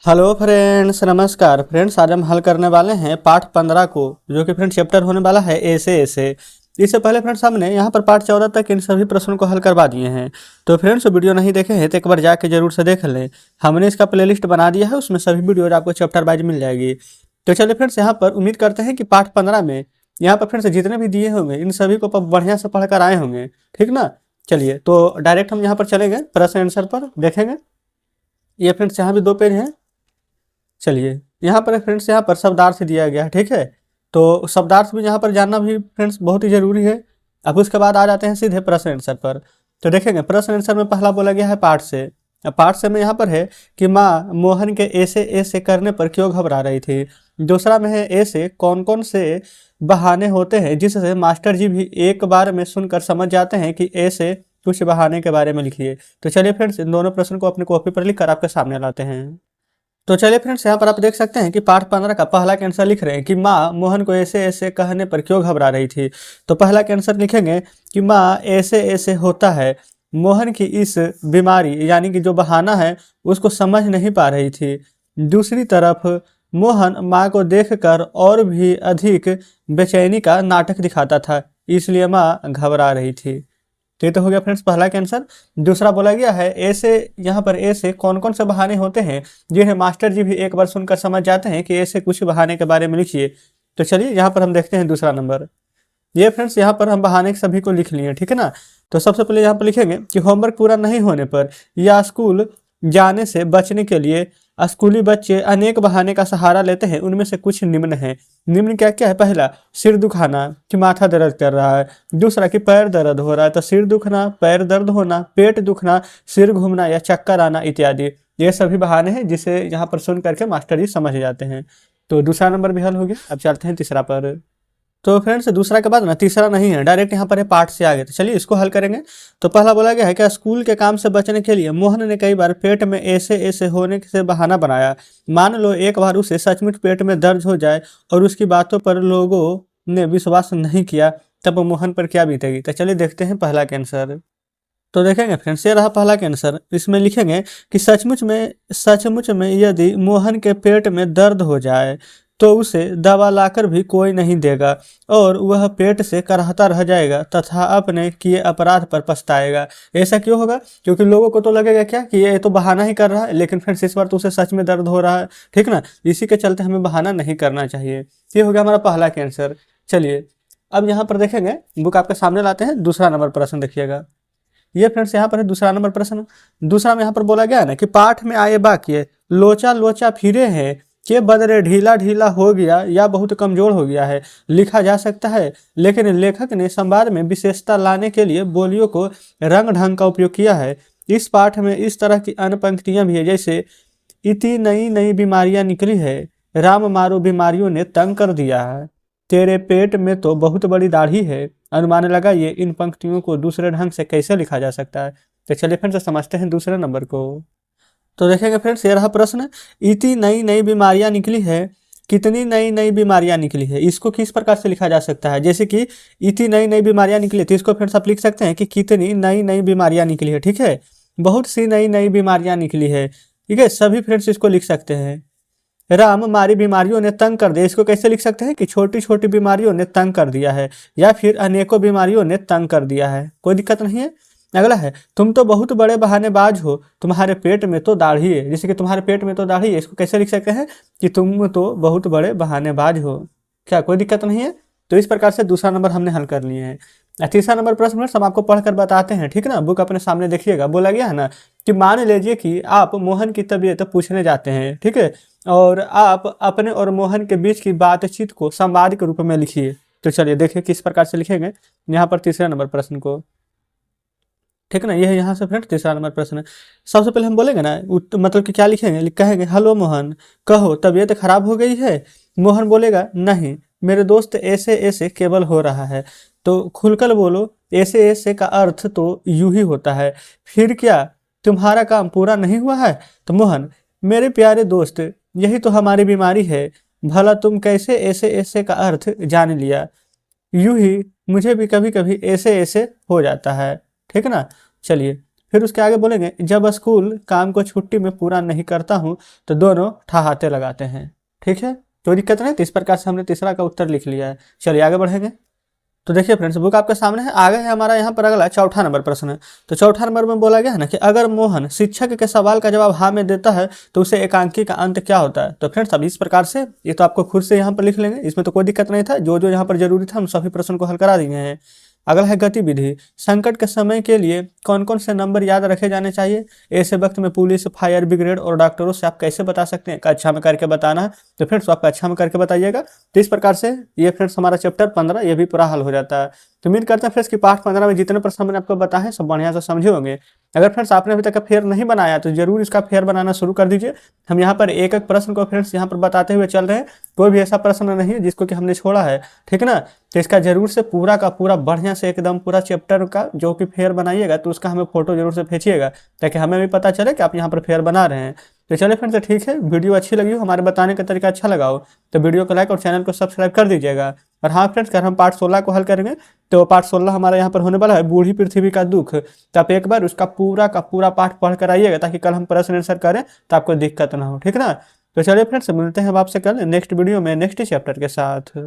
Hello friends, नमस्कार friends. आज हम हल करने वाले हैं पाठ 15 को, जो कि फ्रेंड्स चैप्टर होने वाला है ऐसे ऐसे। इससे पहले फ्रेंड्स हमने यहाँ पर पाठ 14 तक इन सभी प्रश्नों को हल करवा दिए हैं। तो फ्रेंड्स वीडियो नहीं देखे हैं तो एक बार जाके जरूर से देख लें। हमने इसका प्लेलिस्ट बना दिया है, उसमें सभी वीडियो आपको चैप्टर वाइज मिल जाएगी। तो चलिए फ्रेंड्स, यहाँ पर उम्मीद करते हैं कि पाठ 15 में यहाँ पर फ्रेंड्स जितने भी दिए होंगे इन सभी को बढ़िया से पढ़ कर आए होंगे, ठीक ना। चलिए तो डायरेक्ट हम यहाँ पर चलेंगे प्रश्न आंसर पर देखेंगे। ये फ्रेंड्स यहाँ भी 2 पेज हैं। चलिए यहाँ पर फ्रेंड्स, यहाँ पर शब्दार्थ दिया गया है, ठीक है। तो शब्दार्थ भी यहाँ पर जानना भी फ्रेंड्स बहुत ही जरूरी है। अब उसके बाद आ जाते हैं सीधे प्रश्न आंसर पर। तो देखेंगे प्रश्न आंसर में पहला बोला गया है पाठ से। अब पाठ से में यहाँ पर है कि माँ मोहन के ऐसे ऐसे करने पर क्यों घबरा रही थी। दूसरा में है ऐसे कौन कौन से बहाने होते हैं जिससे मास्टर जी भी एक बार में सुनकर समझ जाते हैं कि ऐसे कुछ बहाने के बारे में लिखिए। तो चलिए फ्रेंड्स, इन दोनों प्रश्न को अपनी कॉपी पर लिख कर आपके सामने लाते हैं। तो चलिए फ्रेंड्स, यहाँ पर आप देख सकते हैं कि पाठ 15 का पहला के आंसर लिख रहे हैं कि माँ मोहन को ऐसे ऐसे कहने पर क्यों घबरा रही थी। तो पहला के आंसर लिखेंगे कि माँ ऐसे ऐसे होता है। मोहन की इस बीमारी यानी कि जो बहाना है उसको समझ नहीं पा रही थी। दूसरी तरफ मोहन माँ को देखकर और भी अधिक बेचैनी का नाटक दिखाता था, इसलिए माँ घबरा रही थी। तो ये तो हो गया फ्रेंड्स पहला का आंसर। दूसरा बोला गया है ऐसे, यहाँ पर ऐसे कौन कौन से बहाने होते हैं जिन्हें मास्टर जी भी एक बार सुनकर समझ जाते हैं कि ऐसे कुछ बहाने के बारे में लिखिए। तो चलिए यहाँ पर हम देखते हैं दूसरा नंबर। ये फ्रेंड्स यहाँ पर हम बहाने सभी को लिख लिए, ठीक है ना। तो सबसे पहले यहाँ पर लिखेंगे कि होमवर्क पूरा नहीं होने पर या स्कूल जाने से बचने के लिए स्कूली बच्चे अनेक बहाने का सहारा लेते हैं। उनमें से कुछ निम्न है। निम्न क्या क्या है? पहला, सिर दुखाना कि माथा दर्द कर रहा है। दूसरा कि पैर दर्द हो रहा है, तो सिर दुखना, पैर दर्द होना, पेट दुखना, सिर घूमना या चक्कर आना इत्यादि। ये सभी बहाने हैं जिसे यहाँ पर सुन करके मास्टर जी समझ जाते हैं। तो दूसरा नंबर भी हल हो गया। अब चलते हैं तीसरा पर। तो फ्रेंड्स दूसरा के बाद ना तीसरा नहीं है, डायरेक्ट यहाँ पर है पाठ से आगे। तो चलिए इसको हल करेंगे। तो पहला बोला गया है कि स्कूल के काम से बचने के लिए मोहन ने कई बार पेट में ऐसे ऐसे होने से बहाना बनाया। मान लो एक बार उसे सचमुच पेट में दर्द हो जाए और उसकी बातों पर लोगों ने विश्वास नहीं किया, तब मोहन पर क्या बीतेगी। तो चलिए देखते हैं पहला का आंसर। तो देखेंगे फ्रेंड्स, ये रहा पहला का आंसर। इसमें लिखेंगे कि सचमुच में यदि मोहन के पेट में दर्द हो जाए तो उसे दवा लाकर भी कोई नहीं देगा और वह पेट से कराहता रह जाएगा तथा अपने किए अपराध पर पछताएगा। ऐसा क्यों होगा? क्योंकि लोगों को तो लगेगा क्या कि ये तो बहाना ही कर रहा है, लेकिन फ्रेंड्स इस बार तो उसे सच में दर्द हो रहा है, ठीक ना। इसी के चलते हमें बहाना नहीं करना चाहिए। ये हो गया हमारा पहला का आंसर। चलिए अब यहाँ पर देखेंगे, बुक आपके सामने लाते हैं। दूसरा नंबर प्रश्न देखिएगा। ये फ्रेंड्स यहाँ पर है दूसरा नंबर प्रश्न। दूसरा में यहाँ पर बोला गया है ना कि पाठ में आए वाक्य लोचा लोचा फिरे हैं के बदले ढीला ढीला हो गया या बहुत कमजोर हो गया है लिखा जा सकता है, लेकिन लेखक ने संवाद में विशेषता लाने के लिए बोलियों को रंग ढंग का उपयोग किया है। इस पाठ में इस तरह की अन्य पंक्तियां भी है, जैसे इतनी नई नई बीमारियां निकली है, राम मारो बीमारियों ने तंग कर दिया है, तेरे पेट में तो बहुत बड़ी दाढ़ी है। अनुमान लगाइए इन पंक्तियों को दूसरे ढंग से कैसे लिखा जा सकता है। तो चलिए फिर से समझते हैं दूसरे नंबर को। तो देखेंगे फ्रेंड्स, ये रहा प्रश्न। इतनी नई नई बीमारियां निकली है, कितनी नई नई बीमारियां निकली है, इसको किस प्रकार से लिखा जा सकता है। जैसे कि इतनी नई नई बीमारियां निकली, तो इसको फ्रेंड्स आप लिख सकते हैं कि कितनी नई नई बीमारियां निकली है, ठीक है। बहुत सी नई नई बीमारियां निकली है, ठीक है। सभी फ्रेंड्स इसको लिख सकते हैं। राम मारी बीमारियों ने तंग कर दिया, इसको कैसे लिख सकते हैं कि छोटी छोटी बीमारियों ने तंग कर दिया है, या फिर अनेकों बीमारियों ने तंग कर दिया है। कोई दिक्कत नहीं है। अगला है, तुम तो बहुत बड़े बहानेबाज हो, तुम्हारे पेट में तो दाढ़ी है। जैसे कि तुम्हारे पेट में तो दाढ़ी है, इसको कैसे लिख सकते हैं कि तुम तो बहुत बड़े बहानेबाज हो। क्या कोई दिक्कत नहीं है? तो इस प्रकार से दूसरा नंबर हमने हल कर लिए हैं। तीसरा नंबर प्रश्न हम आपको पढ़कर बताते हैं, ठीक ना। बुक अपने सामने देखिएगा। बोला गया है ना कि मान लीजिए कि आप मोहन की तबीयत पूछने जाते हैं, ठीक है, और आप अपने और मोहन के बीच की बातचीत को संवाद के रूप में लिखिए। तो चलिए देखिए किस प्रकार से लिखेंगे यहाँ पर तीसरे नंबर प्रश्न को, ठीक ना। यह यहाँ से फ्रेंड तीसरा नंबर प्रश्न है। सबसे पहले हम बोलेंगे ना मतलब कि क्या लिखेंगे, कहेंगे हेलो मोहन, कहो तबीयत खराब हो गई है। मोहन बोलेगा नहीं, मेरे दोस्त ऐसे ऐसे केवल हो रहा है। तो खुलकर बोलो, ऐसे ऐसे का अर्थ तो यूं ही होता है। फिर क्या तुम्हारा काम पूरा नहीं हुआ है? तो मोहन, मेरे प्यारे दोस्त, यही तो हमारी बीमारी है। भला तुम कैसे ऐसे ऐसे का अर्थ जान लिया? यूं ही मुझे भी कभी कभी ऐसे ऐसे हो जाता है, ठीक ना। चलिए फिर उसके आगे बोलेंगे जब स्कूल काम को छुट्टी में पूरा नहीं करता हूँ तो दोनों ठहाते लगाते हैं। ठीक है, कोई दिक्कत नहीं। तो इस प्रकार से हमने तीसरा का उत्तर लिख लिया है। चलिए आगे बढ़ेंगे। तो देखिए फ्रेंड्स, बुक आपके सामने है। आगे है हमारा यहाँ पर अगला चौथा नंबर प्रश्न है। तो चौथा नंबर में बोला गया है ना कि अगर मोहन शिक्षक के सवाल का जवाब हाँ में देता है तो उसे एकांकी का अंत क्या होता है। तो फ्रेंड्स अब इस प्रकार से ये तो आपको खुद से यहाँ पर लिख लेंगे, इसमें तो कोई दिक्कत नहीं था। जो जो यहाँ पर जरूरी था हम सभी प्रश्न को हल करा दिए हैं। अगला है गतिविधि। संकट के समय के लिए कौन कौन से नंबर याद रखे जाने चाहिए। ऐसे वक्त में पुलिस, फायर ब्रिगेड और डॉक्टरों से आप कैसे बता सकते हैं। कक्षा में करके बताना है। तो फ्रेंड्स आप कक्षा में करके बताइएगा। तो इस प्रकार से ये फ्रेंड्स हमारा चैप्टर 15 ये भी पूरा हल हो जाता है। तो उम्मीद करते हैं फ्रेंड्स कि पार्ट 15 में जितने प्रश्न मैंने आपको बताए सब बढ़िया से समझे होंगे। अगर फ्रेंड्स आपने अभी तक फेयर नहीं बनाया तो जरूर इसका फेयर बनाना शुरू कर दीजिए। हम यहाँ पर एक एक प्रश्न को फ्रेंड्स यहाँ पर बताते हुए चल रहे हैं। कोई भी ऐसा प्रश्न नहीं है जिसको कि हमने छोड़ा है, ठीक है ना। तो इसका जरूर से पूरा का पूरा बढ़िया से एकदम पूरा चैप्टर का जो कि फेयर बनाइएगा तो उसका हमें फोटो जरूर से भेजिएगा ताकि हमें भी पता चले कि आप यहाँ पर फेयर बना रहे हैं। तो चलिए फ्रेंड्स ठीक है, वीडियो अच्छी लगी हो, हमारे बताने का तरीका अच्छा लगा हो तो वीडियो को लाइक और चैनल को सब्सक्राइब कर दीजिएगा। और हाँ फ्रेंड्स, अगर हम पार्ट 16 को हल करेंगे तो पार्ट 16 हमारा यहाँ पर होने वाला है बूढ़ी पृथ्वी का दुख। तो आप एक बार उसका पूरा का पूरा पाठ पढ़ कर आइएगा ताकि कल हम प्रश्न आंसर करें तो आपको दिक्कत ना हो, ठीक है ना। तो चलिए फ्रेंड्स मिलते हैं अब आपसे कल नेक्स्ट वीडियो में नेक्स्ट चैप्टर के साथ।